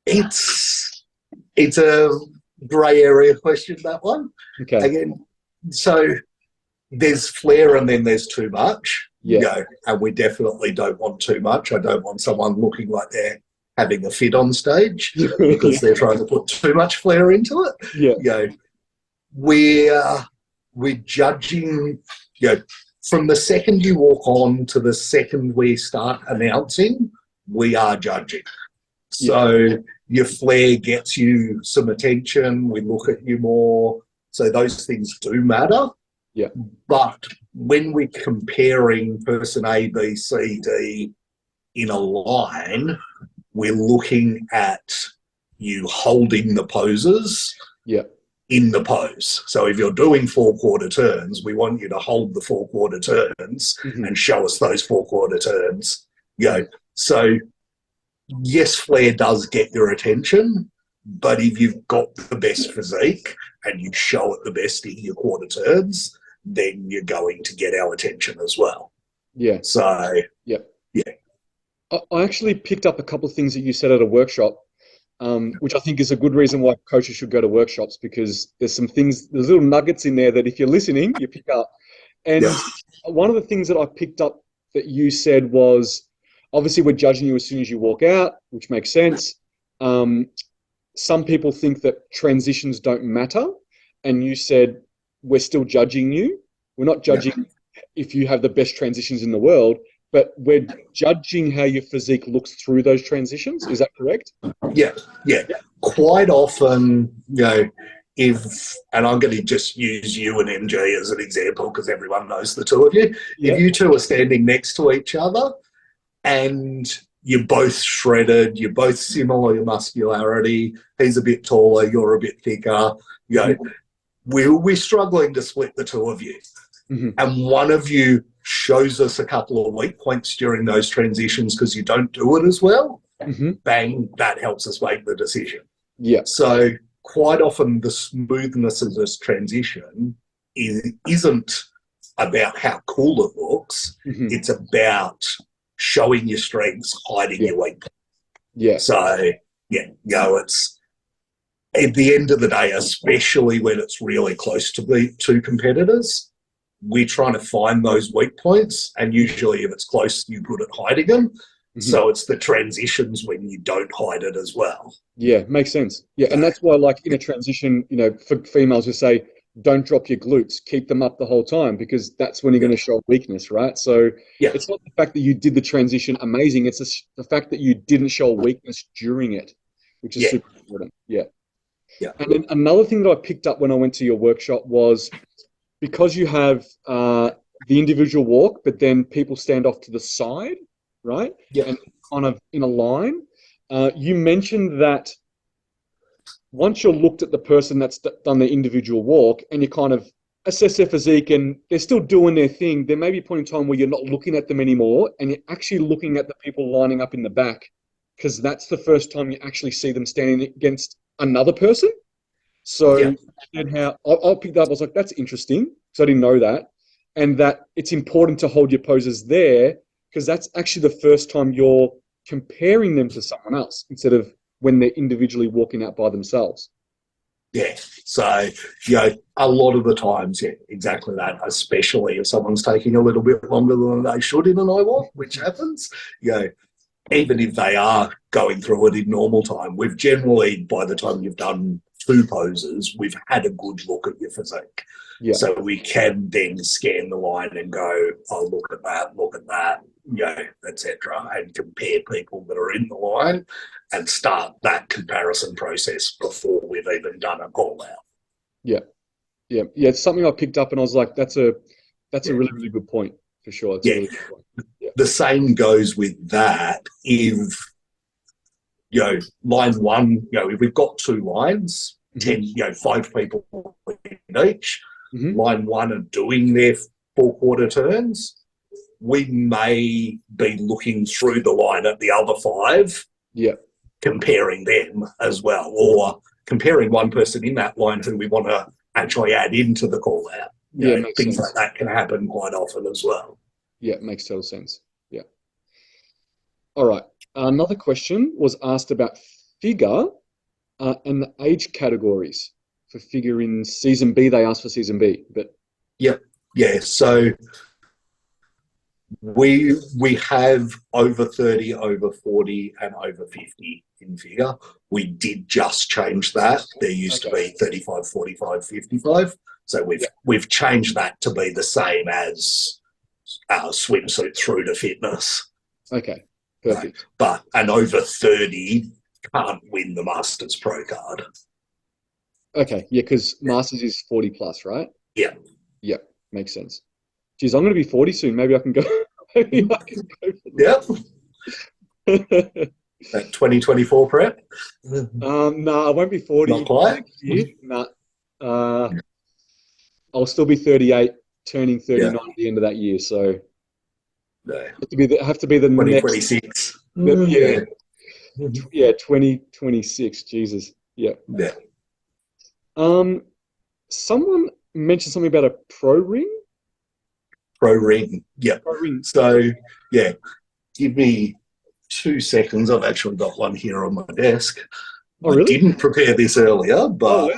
It's a grey area question, that one. Okay. Again, so there's flair and then there's too much. Yeah. And we definitely don't want too much. I don't want someone looking like they're having a fit on stage because they're trying to put too much flair into it. Yeah. We're judging, from the second you walk on to the second we start announcing, we are judging. So your flair gets you some attention. We look at you more. So those things do matter. Yeah. But when we're comparing person A, B, C, D in a line, we're looking at you holding the poses in the pose. So if you're doing 4/4 turns, we want you to hold the 4/4 turns and show us those 4/4 turns. So yes, flair does get your attention, but if you've got the best physique and you show it the best in your quarter turns, then you're going to get our attention as well. Yeah. So I actually picked up a couple of things that you said at a workshop, which I think is a good reason why coaches should go to workshops, because there's little nuggets in there that if you're listening, you pick up. And one of the things that I picked up that you said was, obviously we're judging you as soon as you walk out, which makes sense. Some people think that transitions don't matter. And you said, we're still judging you. We're not judging if you have the best transitions in the world, but we're judging how your physique looks through those transitions. Is that correct? Yeah. Quite often, and I'm going to just use you and MG as an example because everyone knows the two of you. If you two are standing next to each other and you're both shredded, you're both similar in muscularity, he's a bit taller, you're a bit thicker, we're struggling to split the two of you. And one of you shows us a couple of weak points during those transitions because you don't do it as well, bang, that helps us make the decision. So quite often the smoothness of this transition isn't about how cool it looks. It's about showing your strengths, hiding your weak points. So, it's at the end of the day, especially when it's really close to the two competitors, we're trying to find those weak points, and usually if it's close, you're good at hiding them. So it's the transitions when you don't hide it as well. Yeah, makes sense. And that's why, like, in a transition, for females, we say, don't drop your glutes, keep them up the whole time, because that's when you're going to show weakness, right? So it's not the fact that you did the transition amazing, it's the fact that you didn't show weakness during it, which is super important. And then another thing that I picked up when I went to your workshop was, because you have the individual walk, but then people stand off to the side, right? And kind of in a line. You mentioned that once you're looked at the person that's done the individual walk and you kind of assess their physique and they're still doing their thing, there may be a point in time where you're not looking at them anymore and you're actually looking at the people lining up in the back, because that's the first time you actually see them standing against another person. So I'll pick that up. I was like, that's interesting, because I didn't know that. And that it's important to hold your poses there, because that's actually the first time you're comparing them to someone else instead of when they're individually walking out by themselves. So, a lot of the times, exactly that, especially if someone's taking a little bit longer than they should in an eye walk, which happens, even if they are going through it in normal time, we've generally, by the time you've done two poses, we've had a good look at your physique. Yeah. So we can then scan the line and go, oh, look at that, etc., and compare people that are in the line and start that comparison process before we've even done a call out. Yeah. Yeah. Yeah. It's something I picked up and I was like, that's a really, really good point for sure. It's a really good point. Yeah. The same goes with that. If, line one, if we've got two lines, 10, 5 people in each, line one are doing their 4/4 turns, we may be looking through the line at the other 5, comparing them as well, or comparing one person in that line who we want to actually add into the call out. Things like that can happen quite often as well. Yeah, it makes total sense. Yeah. All right. Another question was asked about figure and the age categories for figure in season B. They asked for season B, but so we have over 30, over 40, and over 50 in figure. We did just change that. There used to be 35, 45, 55. So we've changed that to be the same as our swimsuit through to fitness. Okay, perfect. But an over 30 can't win the Masters Pro card. Okay, yeah, because Masters is 40 plus, right? Yeah. Yeah, makes sense. Geez, I'm going to be 40 soon. Maybe I can go. Maybe I can go for that. That 2024 prep? No, I won't be 40 Not quite? next year. No. I'll still be 38, turning 39 at the end of that year. So have to be the 2026. Next, yeah, 2026. Jesus. Yeah. Yeah. Someone mentioned something about a pro ring. Pro ring. Yeah. Pro ring. So, yeah, give me 2 seconds. I've actually got one here on my desk. Oh, really? I didn't prepare this earlier, but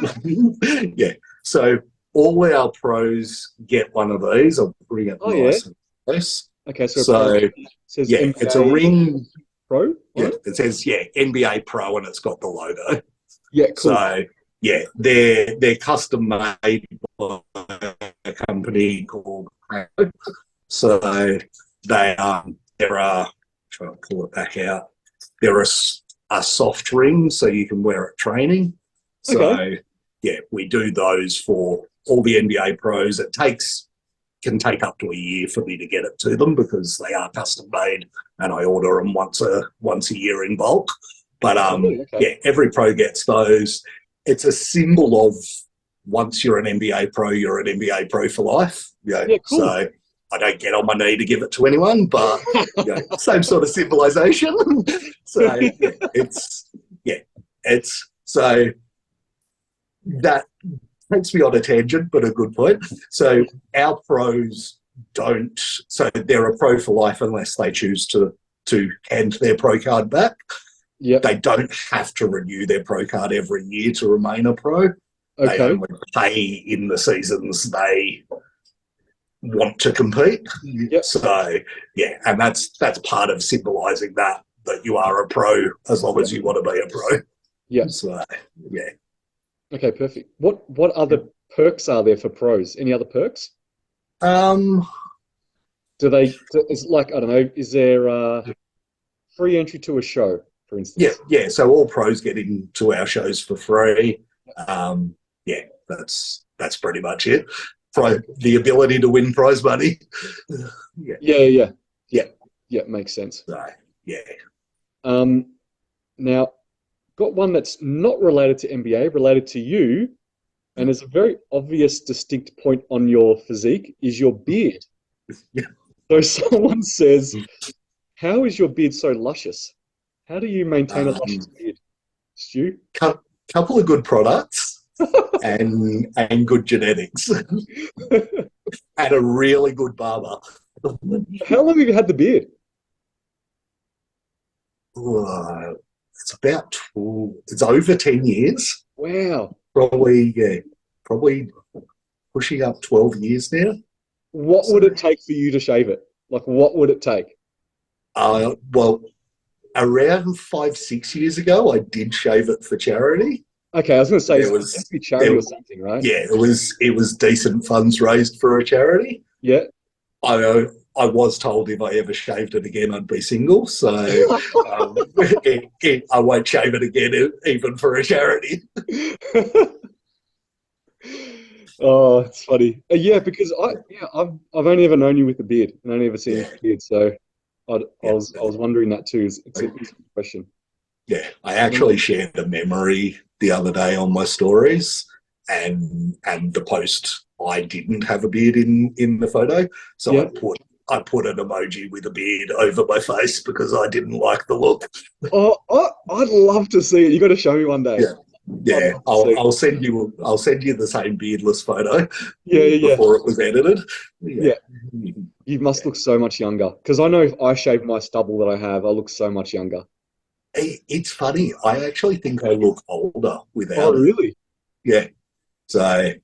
yeah. So all our pros get one of these. I'll bring it nice and close. Okay, so it says NBA it's a ring. Pro? Yeah, it says NBA Pro, and it's got the logo. Yeah, cool. So they're custom made by a company called Pro. So they're trying to pull it back out. They're a soft ring, so you can wear it training. So we do those for all the NBA pros. It can take up to a year for me to get it to them because they are custom made, and I order them once a year in bulk. But every pro gets those. It's a symbol of once you're an NBA pro, you're an NBA pro for life. Cool. So I don't get on my knee to give it to anyone, but same sort of symbolization. So it's so that takes me on a tangent, but a good point. So our pros don't. So they're a pro for life unless they choose to hand their pro card back. Yep. They don't have to renew their pro card every year to remain a pro. Okay. They only pay in the seasons they want to compete. Yep. So and that's part of symbolising that you are a pro as long as you want to be a pro. Yeah. So Okay, perfect. What other perks are there for pros? Any other perks? Is like, I don't know, is there free entry to a show, for instance? Yeah. So all pros get into our shows for free. That's pretty much it. The ability to win prize money. Yeah, makes sense. So, now, got one that's not related to NBA, related to you, and is a very obvious, distinct point on your physique, is your beard. Yeah. So someone says, how is your beard so luscious? How do you maintain a luscious beard, Stu? Couple of good products and good genetics and a really good barber. How long have you had the beard? It's about it's over 10 years. Wow. Probably pushing up 12 years now. What would it take for you to shave it? Like, what would it take? Well, around 5-6 years ago, I did shave it for charity. Okay, I was going to say, There it's meant to was be charity there or something, right? yeah, it was decent funds raised for a charity. Yeah. I was told if I ever shaved it again, I'd be single. So I won't shave it again, even for a charity. Oh, it's funny. Yeah, because I've only ever known you with a beard, and only ever seen you Yeah, with a beard. So I yeah, was wondering that too. It's a good question. yeah. I Um, actually shared a memory the other day on my stories, and the post I didn't have a beard in the photo, so yeah. I put an emoji with a beard over my face because I didn't like the look. I'd love to see it. You got to show me one day. Yeah, I'd yeah. love to see I'll it. I'll send you the same beardless photo Yeah, yeah, yeah. before it was edited. Yeah. Yeah. You must look so much younger. Because I know if I shave my stubble that I have, I look so much younger. It's funny. I actually think I look older Oh, without it. really? Yeah. So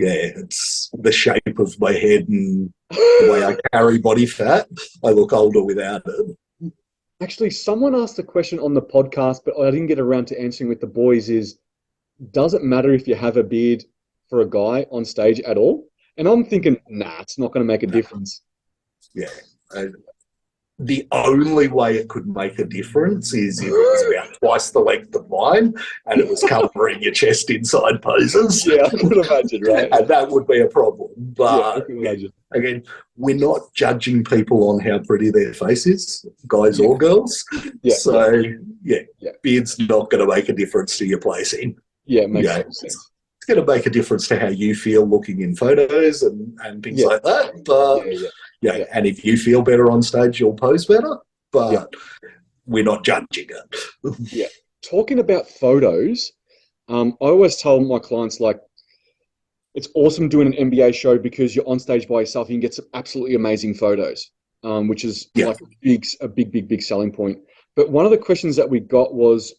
yeah, it's the shape of my head and the way I carry body fat. I look older without it. Actually, someone asked a question on the podcast, but I didn't get around to answering with the boys is, does it matter if you have a beard for a guy on stage at all? And I'm thinking, nah, it's not going to make a No, difference. yeah. The only way it could make a difference is if it was about twice the length of mine and it was covering your chest inside poses. Yeah, I could imagine, right? And that would be a problem. Yeah, I But can yeah, imagine. again, we're not judging people on how pretty their face is, guys Yeah, or girls. yeah, yeah, So yeah, yeah. beard's not going to make a difference to your placing. Yeah, it makes Yeah, total sense. it's going to make a difference to how you feel looking in photos and things Yeah, like that. But yeah, yeah, yeah, yeah, and if you feel better on stage, you'll pose better. yeah, But we're not judging it. yeah. Talking about photos, I always tell my clients like it's awesome doing an NBA show because you're on stage by yourself. You can get some absolutely amazing photos, which is Yeah. like a big selling point. But one of the questions that we got was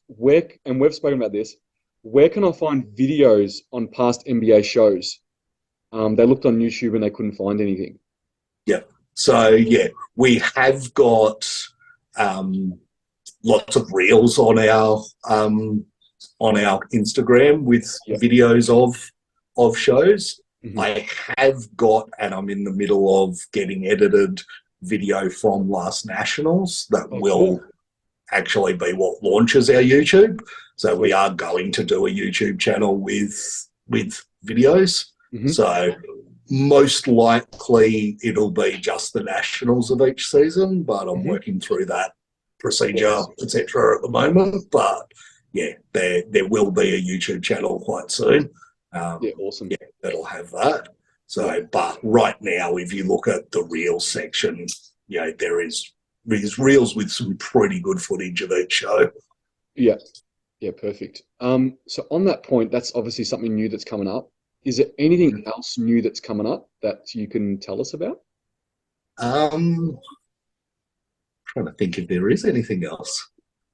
and we've spoken about this, where can I find videos on past NBA shows? They looked on YouTube and they couldn't find anything. Yeah. So yeah, we have got lots of reels on our Instagram with Yeah. videos of shows. Hmm. I have got, and I'm in the middle of getting edited video from last nationals that Oh, will cool. actually be what launches our YouTube. So we Sweet. are going to do a YouTube channel with videos. Hmm. So most likely it'll be just the nationals of each season, but I'm Hmm. working through that procedure, Awesome. etc. at the moment. But yeah, there will be a YouTube channel quite soon. Yeah, awesome. Yeah, that'll have that. Yeah, So, but right now, if you look at the reels section, there's reels with some pretty good footage of each show. yeah, yeah, perfect. So on that point, that's obviously something new that's coming up. Is there anything else new that's coming up that you can tell us about? Um, Trying to think if there is anything else.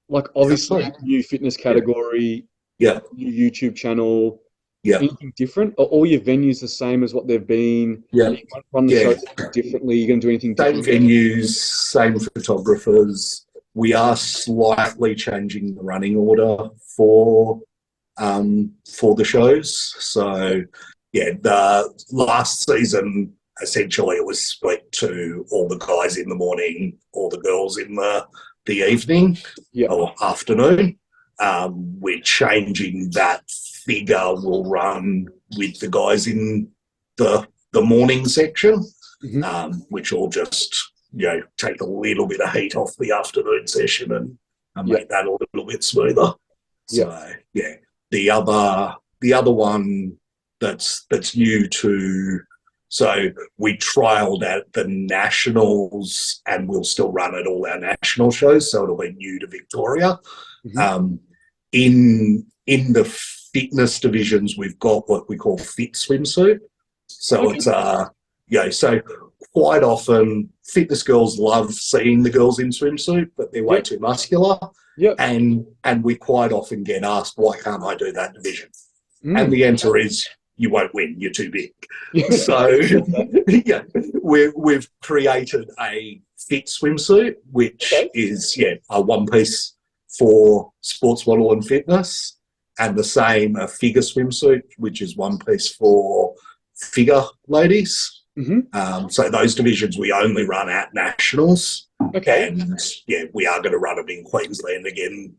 Like obviously new fitness Yeah, category, yeah, new YouTube channel, yeah, anything different? Are all your venues the same as what they've been? yeah, Are you going to run the yeah. show differently? You're going to do anything Same different? venues, same photographers. We are slightly changing the running order for the shows. So yeah, the last season essentially it was split to all the guys in the morning, all the girls in the evening Yeah. or afternoon. We're changing that figure will run with the guys in the morning section, Hmm. which will just take a little bit of heat off the afternoon session and Yeah. make that a little bit smoother. Yeah. So yeah, the other one that's new to. So we trialed at the nationals, and we'll still run at all our national shows. So it'll be new to Victoria. Hmm. Um, in the fitness divisions, we've got what we call fit swimsuit. So Okay. it's so quite often fitness girls love seeing the girls in swimsuit, but they're way Yep. too muscular. Yep. And we quite often get asked, why can't I do that division? And Mm. the answer is, you won't win. You're too big. Yeah. So Love that. yeah, we've created a fit swimsuit, which Okay. is a one piece for sports model and fitness. and the same a figure swimsuit, which is one piece for figure ladies. So those divisions we only run at nationals. Okay. And yeah, we are going to run them in Queensland again.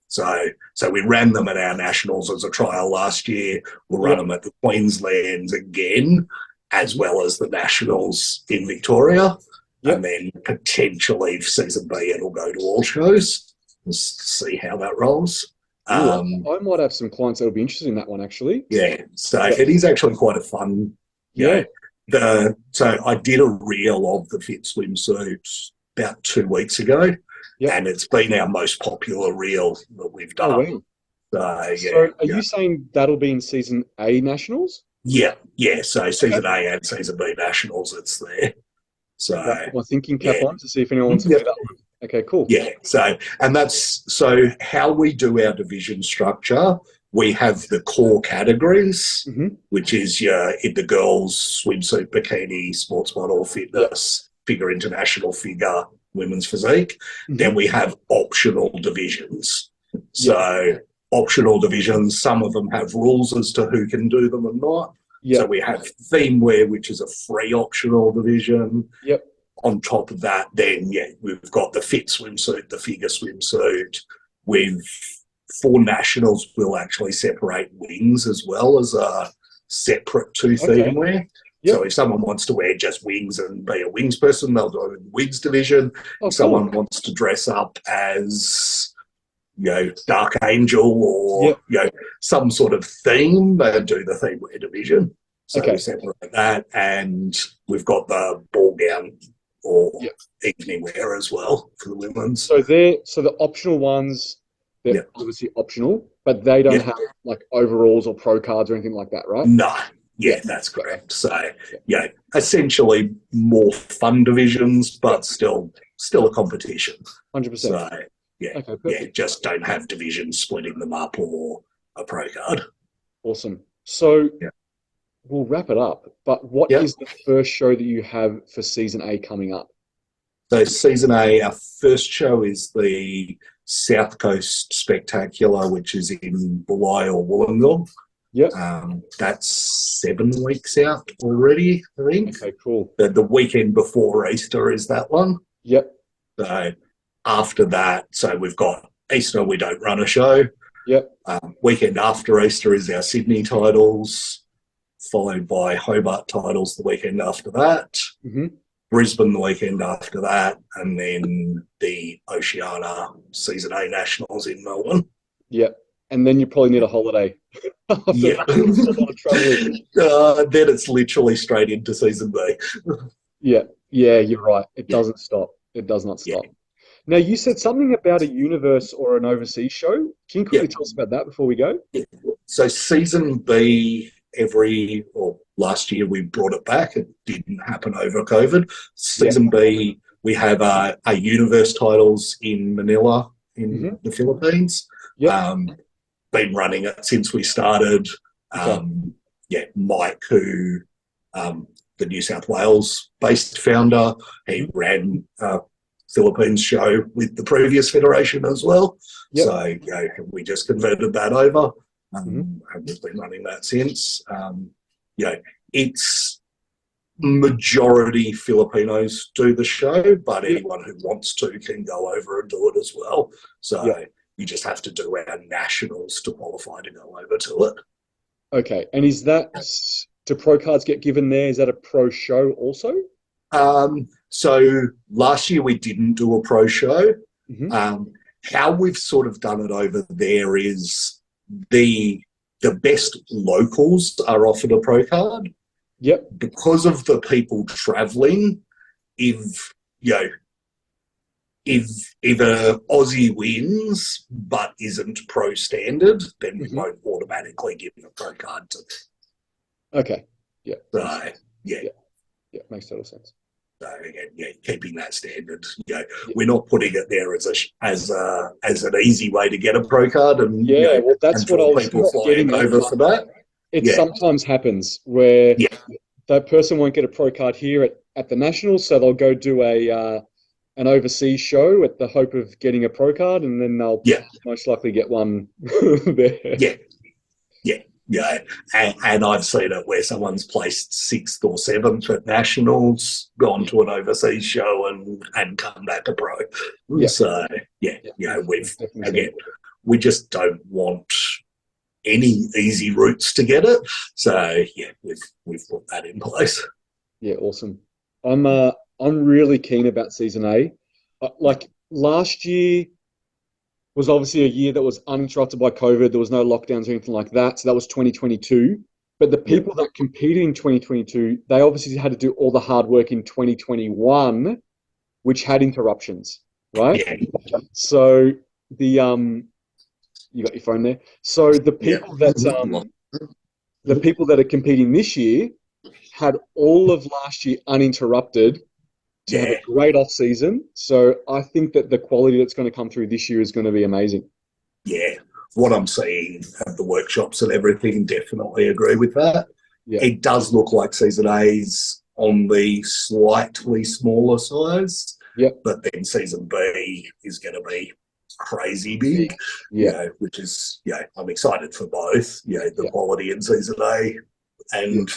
So we ran them at our nationals as a trial last year. We'll run them at the Queenslands again, as well as the nationals in Victoria. And then potentially season B, it'll go to all shows. Just see how that rolls. I might have some clients that'll be interested in that one, actually. Yeah, so it is actually quite a fun. You know, so I did a reel of the fit swimsuit about 2 weeks ago, and it's been our most popular reel that we've done. Oh, wow. So are you saying that'll be in season A nationals? Yeah. So season A and season B nationals, it's there. So my thinking cap on to see if anyone wants to do that one. Okay, cool. Yeah. So how we do our division structure. We have the core categories, which is in the girls' swimsuit, bikini, sports model, fitness, figure international, figure, women's physique. Then we have optional divisions. So optional divisions, some of them have rules as to who can do them and not. So we have theme wear, which is a free optional division. On top of that, then, we've got the fit swimsuit, the figure swimsuit. For nationals, we'll actually separate wings as well as a separate two theme wear. So if someone wants to wear just wings and be a wings person, they'll do it in the wings division. If someone wants to dress up as, Dark Angel or, some sort of theme, they'll do the theme wear division. So we separate that, and we've got the ball gown or evening wear as well for the women's. So the optional ones, they're obviously optional, but they don't have like overalls or pro cards or anything like that, right? No. Yeah, that's correct. So, essentially more fun divisions, but still a competition. 100%. So, just don't have divisions splitting them up or a pro card. Awesome. So we'll wrap it up, but what is the first show that you have for season A coming up? So season A, our first show is the South Coast Spectacular, which is in Bulli or Wollongong. That's 7 weeks out already, I think. Okay, cool. The weekend before Easter is that one. So after that, so we've got Easter, we don't run a show. Weekend after Easter is our Sydney titles, followed by Hobart titles the weekend after that. Brisbane the weekend after that, and then the Oceania Season A Nationals in Melbourne. And then you probably need a holiday. Then it's literally straight into Season B. You're right. It doesn't stop. It does not stop. Now, you said something about a universe or an overseas show. Can you quickly tell us about that before we go? So Season B, last year we brought it back. It didn't happen over COVID. Season B, we have a universe titles in Manila in the Philippines. Been running it since we started. Mike, who the New South Wales based founder, he ran Philippines show with the previous federation as well. So we just converted that over, and we've been running that since. It's majority Filipinos do the show, but anyone who wants to can go over and do it as well. So you just have to do our nationals to qualify to go over to it. Okay, and is that, do pro cards get given there? Is that a pro show also? So last year we didn't do a pro show. How we've sort of done it over there is the best locals are offered a pro card. Because of the people travelling, if a Aussie wins but isn't pro standard, then we won't automatically give a pro card to them. Okay. Makes total sense. So again, keeping that standard. We're not putting it there as an easy way to get a pro card, and well, that's what I was people flying over for that. It sometimes happens where that person won't get a pro card here at the Nationals, so they'll go do a an overseas show at the hope of getting a pro card, and then they'll Yeah, most likely get one there. yeah, yeah, yeah. And I've seen it where someone's placed 6th or 7th at nationals, gone to an overseas show, and come back a pro. Yeah. So yeah, Yeah, we've definitely again, we just don't want any easy routes to get it. So yeah, we've put that in place. Yeah, awesome. I'm really keen about season A. Like last year was obviously a year that was uninterrupted by COVID. There was no lockdowns or anything like that. So that was 2022. But the Yeah, people that competed in 2022, they obviously had to do all the hard work in 2021, which had interruptions, right? yeah, So the you got your phone there. So yeah. the people that are competing this year had all of last year uninterrupted to have a Yeah, great off season. So I think that the quality that's going to come through this year is going to be amazing. yeah. What I'm seeing at the workshops and everything, definitely agree with that. Yeah, It does look like season A's on the slightly smaller size, yep, but then season B is going to be crazy big, yeah, which is, I'm excited for both, the yeah, quality in season A yeah, and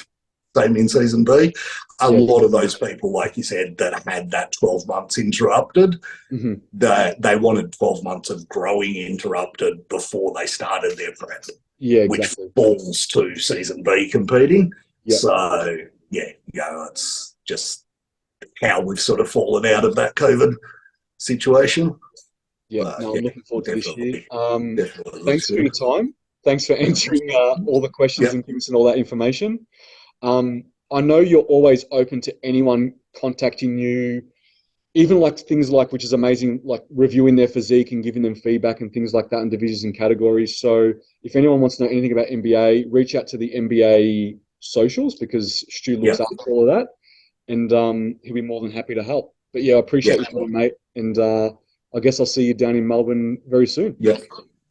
same in season B. A yeah. lot of those people, like you said, that had that 12 months interrupted, Hmm. they wanted 12 months of growing interrupted before they started their prep, Yeah, which exactly. falls to season B competing. Yeah, So, it's just how we've sort of fallen out of that COVID situation. yeah. No, I'm Yeah, looking forward to this year. definitely looks Thanks for good. your time. Thanks for answering all the questions Yep, and giving us all that information. I know you're always open to anyone contacting you, even like things like, which is amazing, like reviewing their physique and giving them feedback and things like that in divisions and categories. So if anyone wants to know anything about NBA, reach out to the NBA socials because Stu looks yep, after all of that, and he'll be more than happy to help. But yeah, I appreciate yep, your time, mate, and I guess I'll see you down in Melbourne very soon. yep,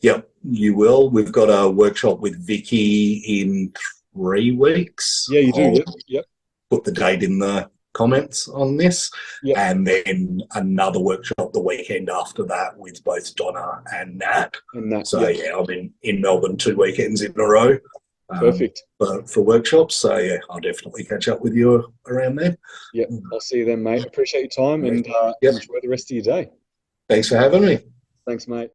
yep. You will. We've got a workshop with Vicky in 3 weeks. Yeah, you do. I'll Yep, yep, put the date in the comments on this. yep, And then another workshop the weekend after that with both Donna and Nat. and that. So, Yep, I'm in Melbourne 2 weekends in a row perfect. for workshops. So, I'll definitely catch up with you around there. Yep, I'll see you then, mate. Appreciate your time and Yep. enjoy the rest of your day. Thanks for having me. Thanks, mate.